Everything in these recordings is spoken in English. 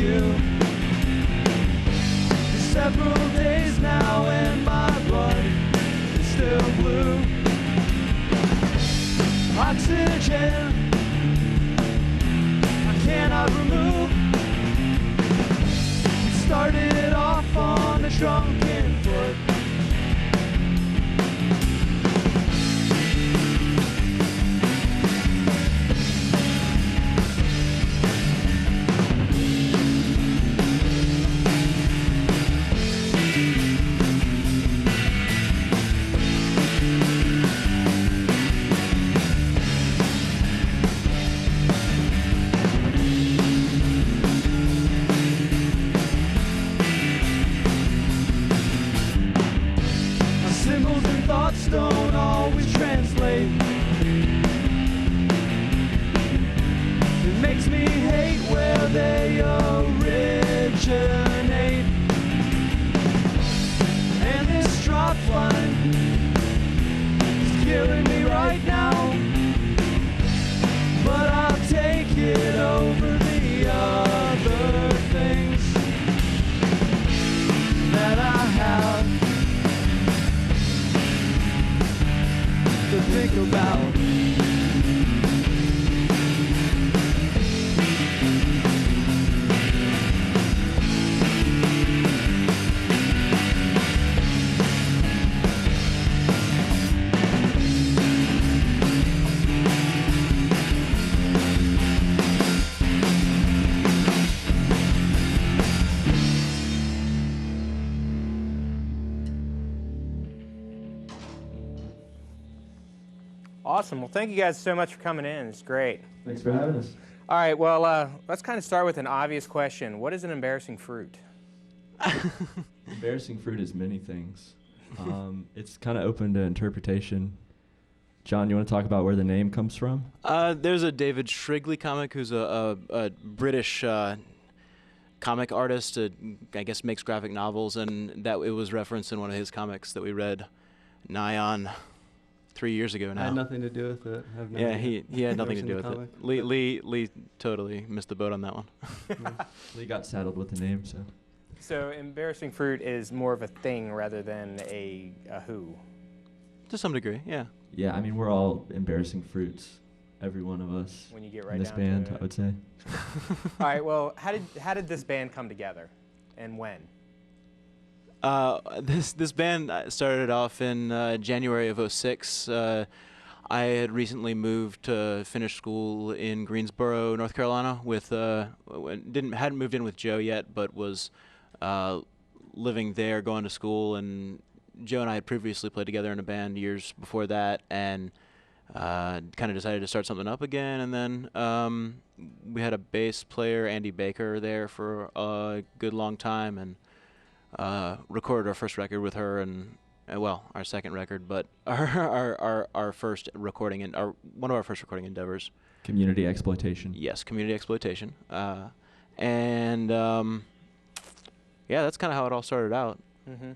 you. Several days now and my blood is still blue. Oxygen I cannot remove. We started it off on a drunken foot. Don't always translate. It makes me hate where they originate. And this drop line is killing me right now, but I'll take it over the other things that I have to think about. Awesome. Well, thank you guys so much for coming in. It's great. Thanks for having us. All right, well, let's kind of start with an obvious question. What is an embarrassing fruit? Embarrassing fruit is many things. It's kind of open to interpretation. John, you want to talk about where the name comes from? There's a David Shrigley comic who's a British comic artist. I guess makes graphic novels, and that it was referenced in one of his comics that we read nigh on 3 years ago now. I had nothing to do with it. Yeah, he had nothing to do with it. Lee totally missed the boat on that one. Lee got saddled with the name, so. So embarrassing fruit is more of a thing rather than a who. To some degree, yeah. Yeah, I mean, we're all embarrassing fruits, every one of us. When you get right in this down to band, it. I would say. All right, well, how did this band come together, and when? This band started off in January of '06. I had recently moved to finish school in Greensboro, North Carolina. Hadn't moved in with Joe yet, but was living there, going to school. And Joe and I had previously played together in a band years before that, and kind of decided to start something up again. And then we had a bass player, Andy Baker, there for a good long time, and recorded our first record with her, and well, our second record, but our first recording and one of our first recording endeavors. Community exploitation. Yes, community exploitation, and yeah, that's kind of how it all started out. Mm-hmm.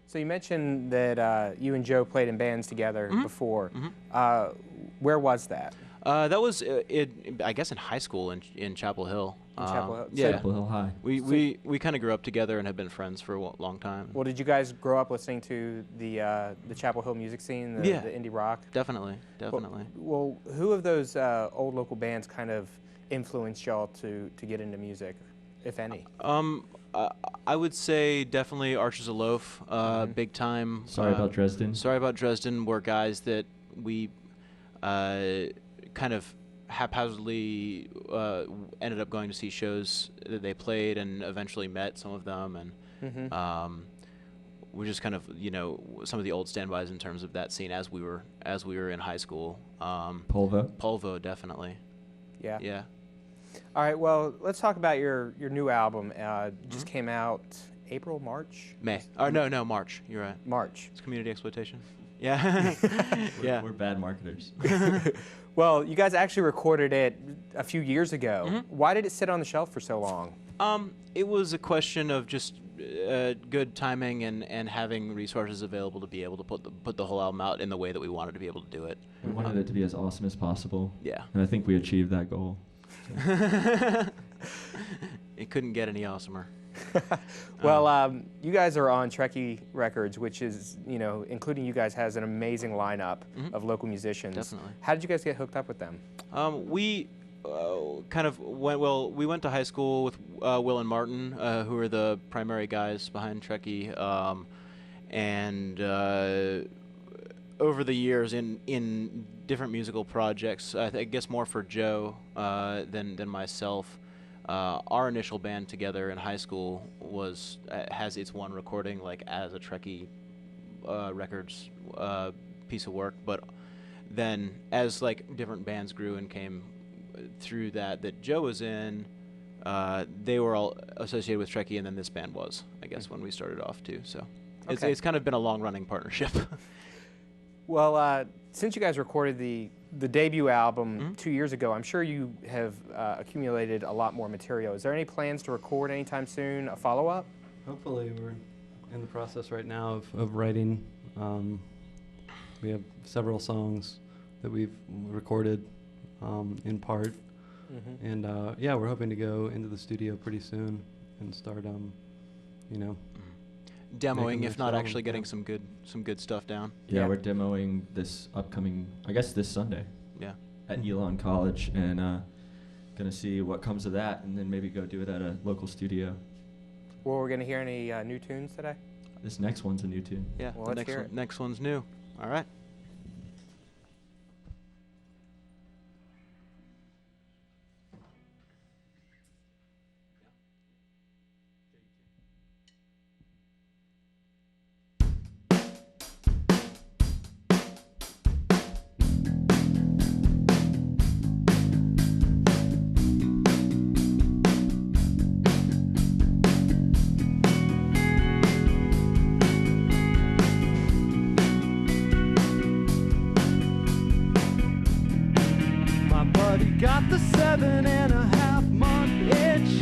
So you mentioned that you and Joe played in bands together before. Mm-hmm. Where was that? That was I guess in high school in Chapel Hill. Chapel Hill. Yeah. Chapel Hill High. We kind of grew up together and have been friends for a long time. Well, did you guys grow up listening to the Chapel Hill music scene, the indie rock? Definitely. Well, who of those old local bands kind of influenced y'all to get into music, if any? I would say definitely Archers of Loaf, big time. Sorry About Dresden. Sorry About Dresden were guys that we kind of haphazardly ended up going to see shows that they played, and eventually met some of them, and we're just kind of, some of the old standbys in terms of that scene as we were in high school. Polvo, definitely. Yeah. All right, well, let's talk about your new album. Just came out April, March? May. No, March. You're right. March. It's community exploitation. Yeah. We're bad marketers. Well, you guys actually recorded it a few years ago. Why did it sit on the shelf for so long? It was a question of just good timing and having resources available to be able to put the whole album out in the way that we wanted to be able to do it. We wanted it to be as awesome as possible. Yeah. And I think we achieved that goal. It couldn't get any awesomer. Well, you guys are on Trekkie Records, which is, including you guys, has an amazing lineup of local musicians. Definitely. How did you guys get hooked up with them? We kind of we went to high school with Will and Martin, who are the primary guys behind Trekkie, and over the years in different musical projects, I guess more for Joe than myself. Our initial band together in high school has its one recording like as a Trekkie Records piece of work, but then as like different bands grew and came through that Joe was in, they were all associated with Trekkie, and then this band was, I guess, when we started off too. So it's kind of been a long running partnership. Well, since you guys recorded the debut album 2 years ago, I'm sure you have accumulated a lot more material. Is there any plans to record anytime soon, a follow-up? Hopefully. We're in the process right now of writing. We have several songs that we've recorded in part. And yeah, we're hoping to go into the studio pretty soon and start, demoing, if not actually getting some good stuff down. Yeah, we're demoing this upcoming, I guess this Sunday. Yeah. At Elon College, and gonna see what comes of that, and then maybe go do it at a local studio. Well, we're gonna hear any new tunes today? This next one's a new tune. Yeah, well, the let's hear it. Next one's new. All right. Got the 7.5-month itch,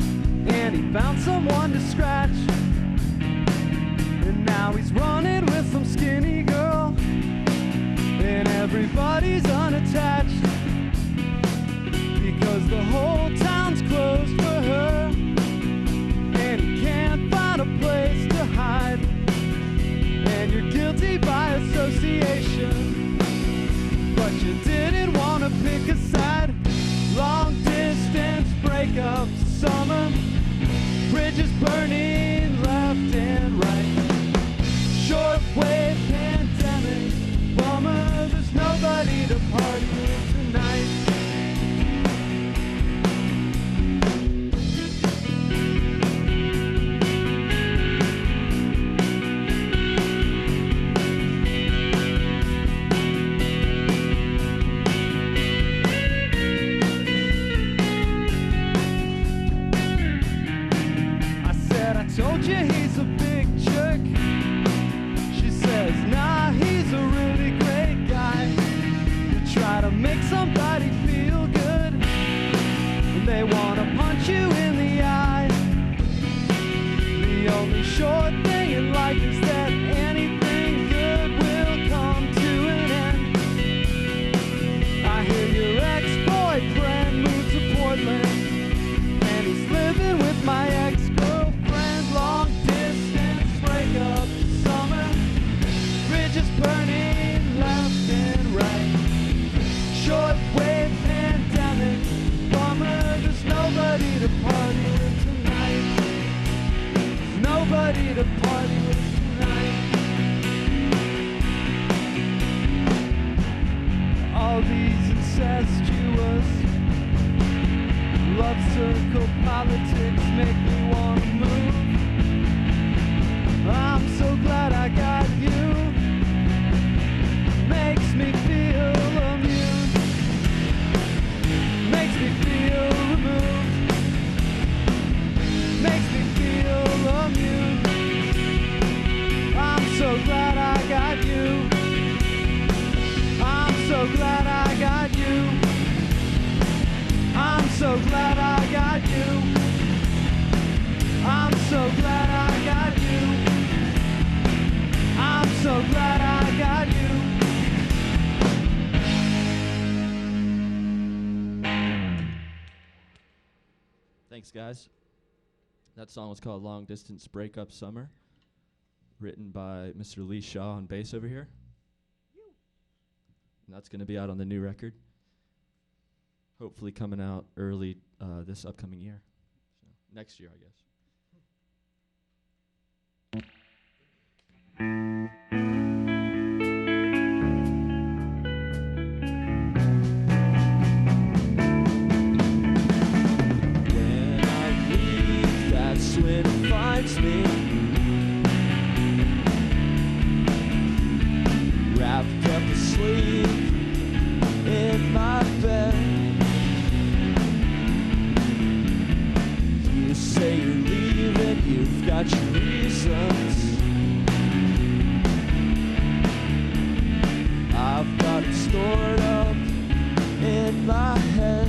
and he found someone to scratch. And now he's running with some skinny girl, and everybody's unattached, because the whole town's closed for her, and he can't find a place to hide. And you're guilty by association, but you didn't want to pick a side. Long distance breakups, summer, bridges burning left and right. Shortwave pandemic, bummer, there's nobody to party with tonight. Told you he's a big jerk. She says, nah, he's a really great guy. You try to make somebody feel good, and they want to punch you in the eye. The only sure thing in life is that anything good will come to an end. I hear your ex-boyfriend moved to Portland, and he's living with my ex-girlfriend. Long distance breakup, summer, bridges burning left and right. Shortwave pandemic, bummer, there's nobody to party with tonight. Nobody to party with tonight. All these incestuous love circle politics make me wanna move. I'm so glad I got you. Makes me feel immune. Makes me feel removed. Makes me feel immune. I'm so glad I got you. I'm so glad I got you. I'm so glad I got you. I'm so glad I got you. I'm so glad I got you. Thanks, guys. That song was called Long Distance Breakup Summer, written by Mr. Lee Shaw on bass over here. And that's going to be out on the new record. Hopefully coming out early this upcoming year. So next year, I guess. When I leave, that's when it finds me, wrapped up asleep in my bed. You say you're leaving, you've got your reasons. I've got it stored up in my head.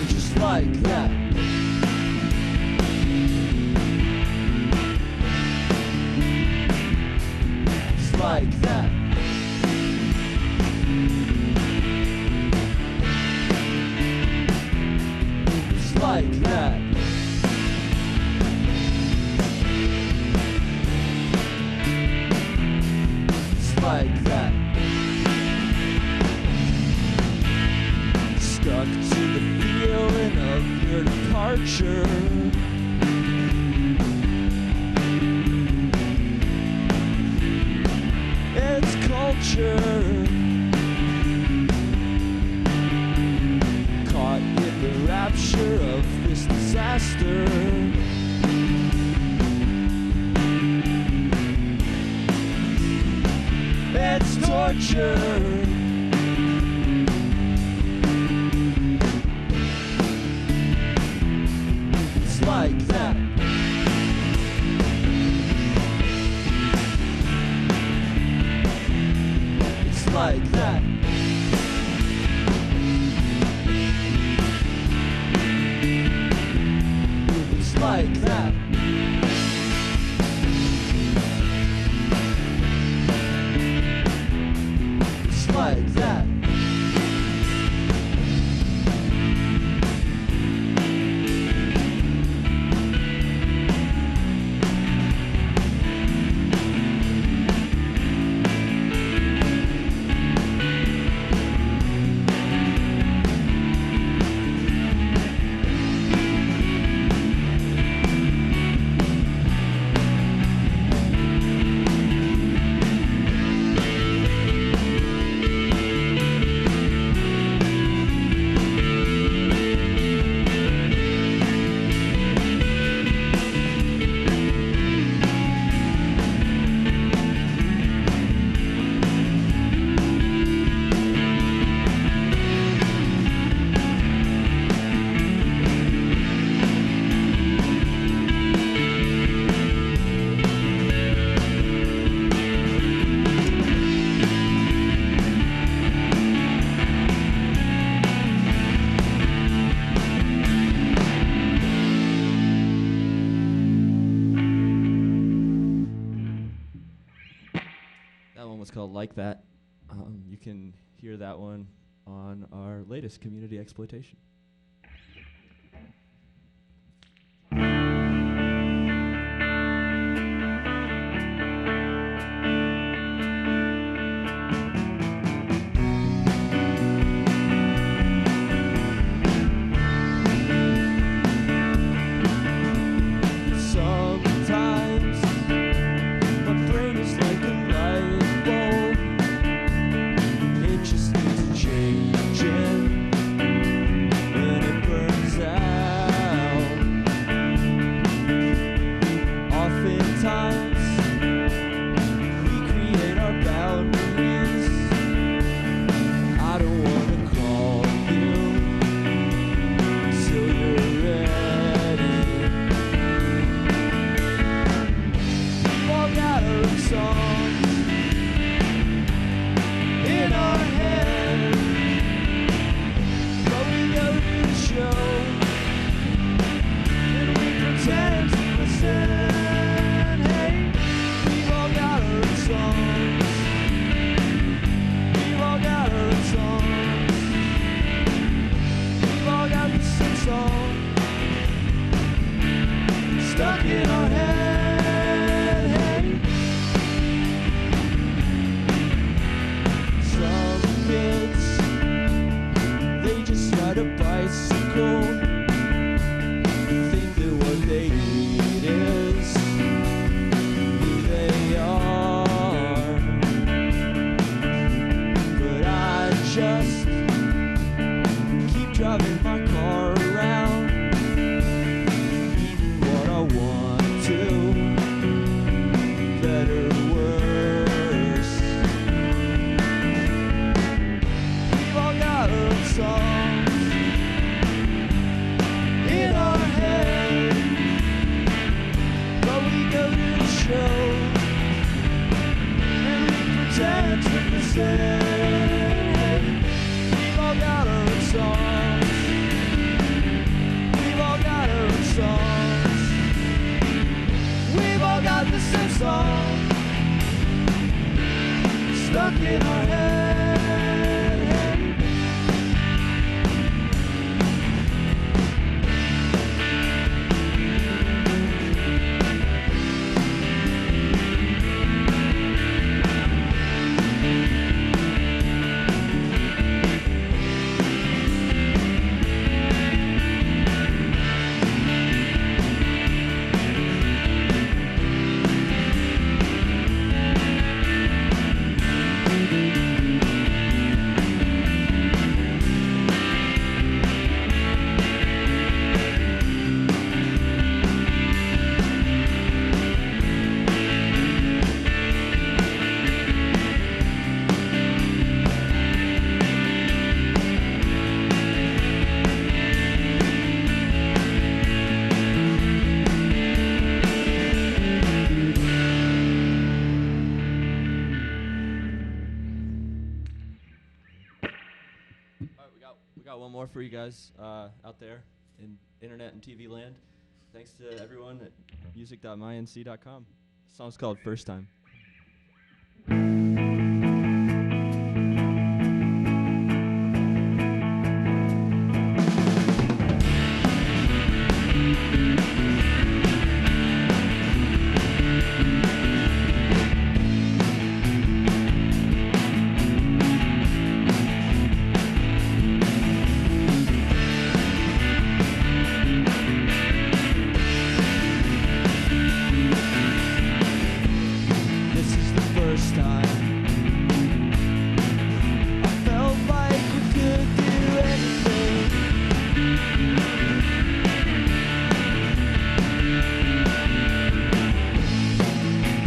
Just like that. Just like that. Just like that. Just like that. Stuck to the feeling of your departure. It's culture. Caught in the rapture of this disaster. It's torture. It's like that. It's like that. It's like that. It's like that. That one was called Like That. You can hear that one on our latest Community Exploitation. Sometimes my brain is like a light bulb. It just needs changing. stuck in our head. Hey. Some kids, they just ride a bicycle, think that what they need is who they are. But I just keep driving my car around, eating what I want to, better or worse. We've all got our songs in our head, but we go to the show and we pretend to listen. We've all got our songs. We've all got our songs. We've all got the same song stuck in our head. We got one more for you guys out there in internet and TV land. Thanks to everyone at music.mync.com. The song's called First Time. This is the first time I felt like we could do anything.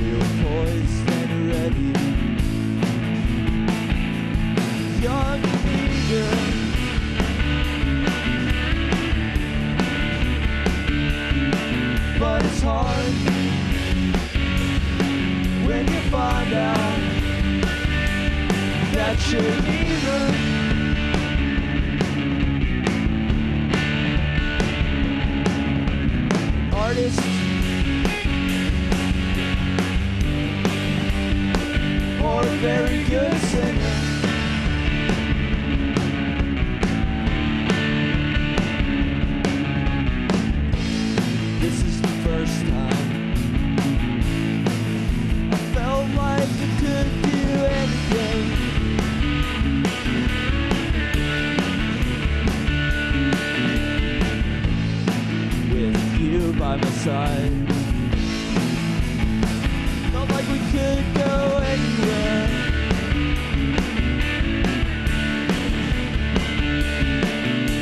We were poised and ready, young and eager. But it's hard when you find out that you're neither. Artist or a very good singer. This is the first time I felt like I could do anything. With you by my side, felt like we could go anywhere.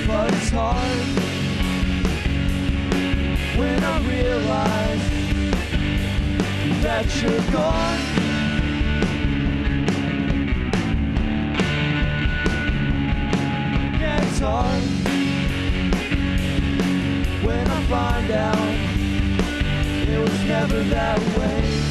But it's hard when I realize that you're gone. Yeah, it's hard when I find out it was never that way.